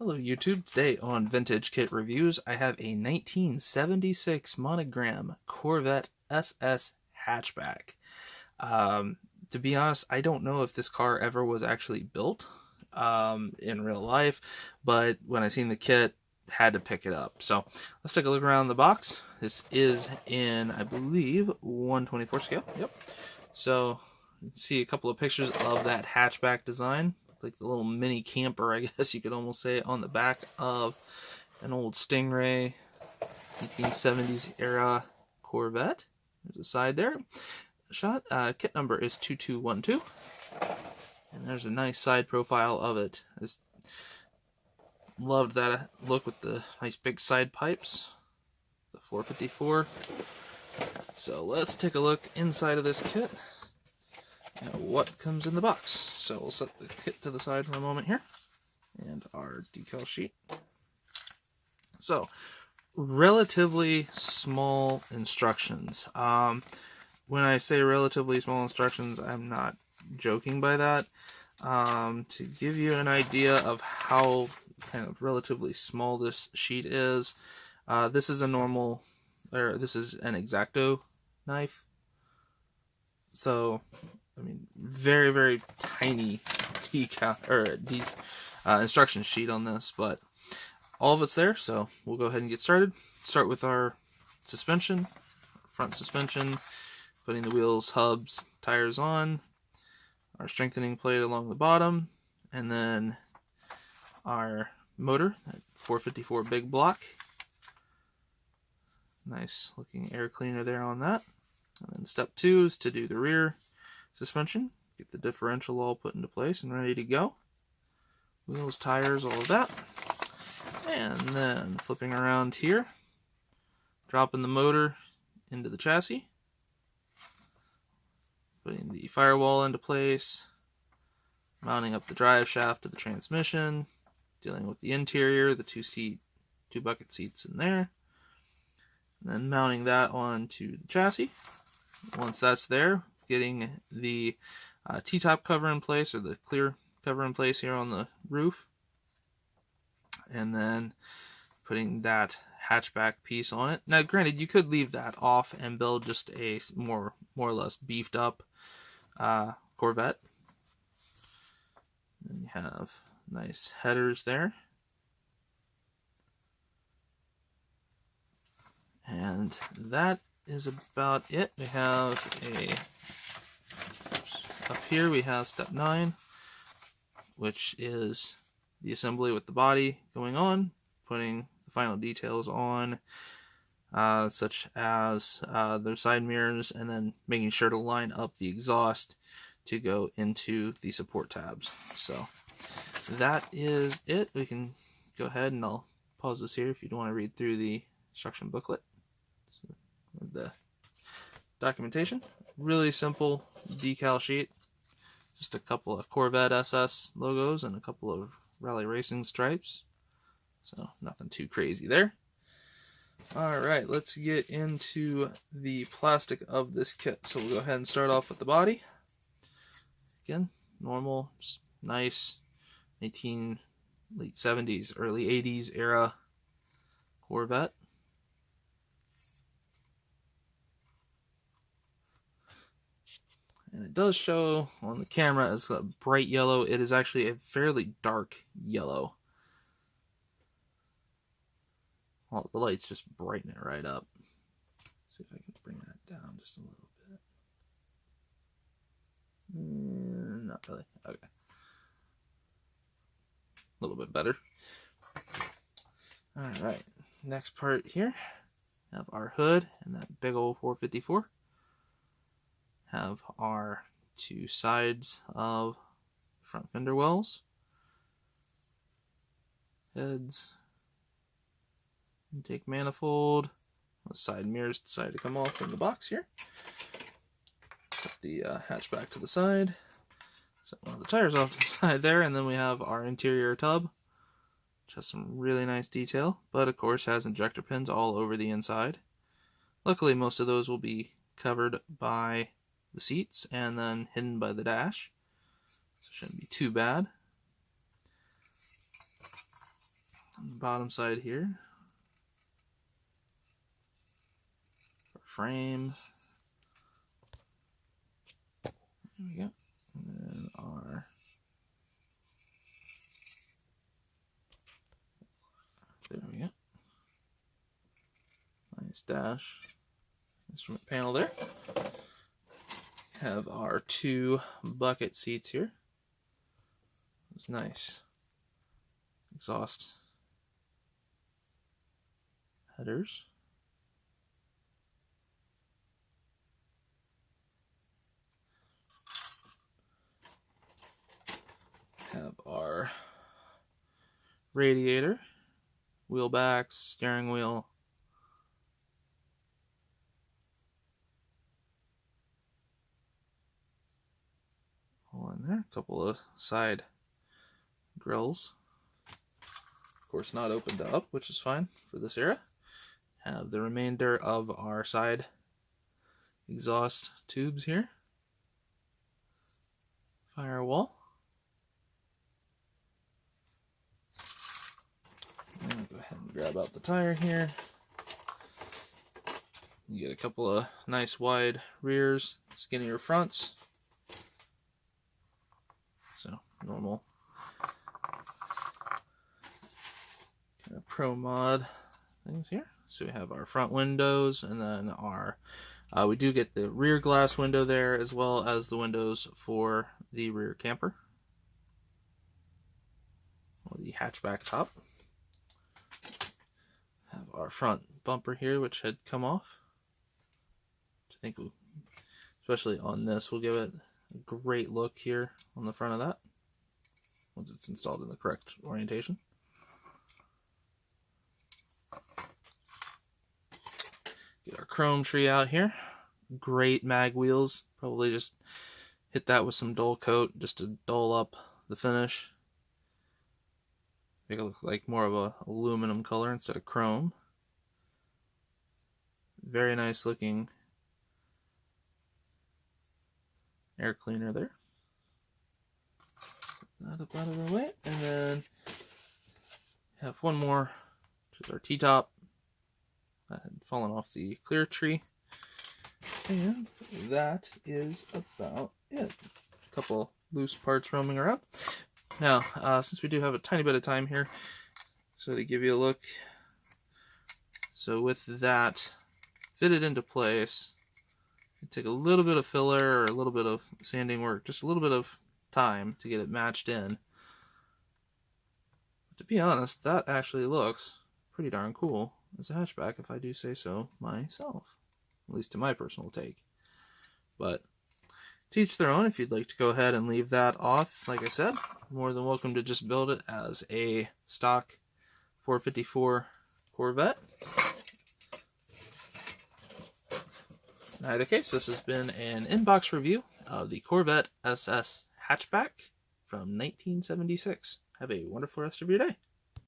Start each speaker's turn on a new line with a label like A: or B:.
A: Hello YouTube, today on Vintage Kit Reviews I have a 1976 Monogram Corvette SS hatchback. To be honest, I don't know if this car ever was actually built in real life, but when I seen the kit, had to pick it up. So let's take a look around the box. This is in, I believe, 1/24 scale. Yep. So you can see a couple of pictures of that hatchback design. Like the little mini camper, I guess you could almost say, on the back of an old Stingray 1970s era Corvette. There's a side there shot. Kit number is 2212, and there's a nice side profile of it. I just loved that look with the nice big side pipes, the 454. So let's take a look inside of this kit. Now, what comes in the box? So we'll set the kit to the side for a moment here, and our decal sheet. So, relatively small instructions. When I say relatively small instructions, I'm not joking by that. To give you an idea of how kind of relatively small this sheet is, this is a normal, or this is an X-Acto knife. So, I mean, very, very tiny decal or instruction sheet on this, but all of it's there. So we'll go ahead and get started. Start with our suspension, front suspension, putting the wheels, hubs, tires on, our strengthening plate along the bottom, and then our motor, that 454 big block. Nice looking air cleaner there on that. And then step 2 is to do the rear suspension, get the differential all put into place and ready to go. Wheels, tires, all of that. And then flipping around here, dropping the motor into the chassis, putting the firewall into place, mounting up the drive shaft to the transmission, dealing with the interior, the two bucket seats in there, and then mounting that onto the chassis. Once that's there, getting the T-top cover in place, or the clear cover in place here on the roof, and then putting that hatchback piece on it. Now granted, you could leave that off and build just a more or less beefed up Corvette. Then you have nice headers there, and that is about it. We have up here we have step 9, which is the assembly with the body going on, putting the final details on, such as the side mirrors, and then making sure to line up the exhaust to go into the support tabs. So that is it. We can go ahead, and I'll pause this here if you don't want to read through the instruction booklet. The documentation, really simple decal sheet, just a couple of Corvette SS logos and a couple of Rally Racing stripes, so nothing too crazy there. Alright, let's get into the plastic of this kit. So we'll go ahead and start off with the body. Again, normal, just nice late 70s, early 80s era Corvette. And it does show on the camera as a bright yellow. It is actually a fairly dark yellow. Well, the lights just brighten it right up. Let's see if I can bring that down just a little bit. Not really. Okay. A little bit better. Alright. Next part here. Have our hood and that big old 454. Have our two sides of front fender wells, heads, intake manifold, the side mirrors decide to come off in the box here. Set the hatchback to the side, set one of the tires off to the side there, and then we have our interior tub, which has some really nice detail, but of course has injector pins all over the inside. Luckily, most of those will be covered by the seats and then hidden by the dash, so it shouldn't be too bad. bottom side here. Frame. There we go. And then our there we go. Nice dash instrument panel there. Have our 2 bucket seats here. It's nice. Exhaust headers. Have our radiator, wheel backs, steering wheel. All in there. A couple of side grills. Of course, not opened up, which is fine for this era. Have the remainder of our side exhaust tubes here. Firewall. And go ahead and grab out the tire here. You get a couple of nice wide rears, skinnier fronts. So normal kind of pro mod things here. So we have our front windows, and then our we do get the rear glass window there, as well as the windows for the rear camper or the hatchback top. Have our front bumper here, which had come off. Which I think, especially on this, will give it a great look here on the front of that once it's installed in the correct orientation. Get our chrome tree out here. Great mag wheels. Probably just hit that with some dull coat just to dull up the finish. Make it look like more of a aluminum color instead of chrome. Very nice looking air cleaner there. Put that up out of our way. And then have one more, which is our T-top. That had fallen off the clear tree. And that is about it. A couple loose parts roaming around. Now, since we do have a tiny bit of time here, so to give you a look. So with that fitted into place, take a little bit of filler or a little bit of sanding work, just a little bit of time to get it matched in. But to be honest, that actually looks pretty darn cool as a hatchback, if I do say so myself, at least to my personal take. But to each their own. If you'd like to go ahead and leave that off, like I said, more than welcome to just build it as a stock 454 Corvette. In either case, this has been an inbox review of the Corvette SS Hatchback from 1976. Have a wonderful rest of your day.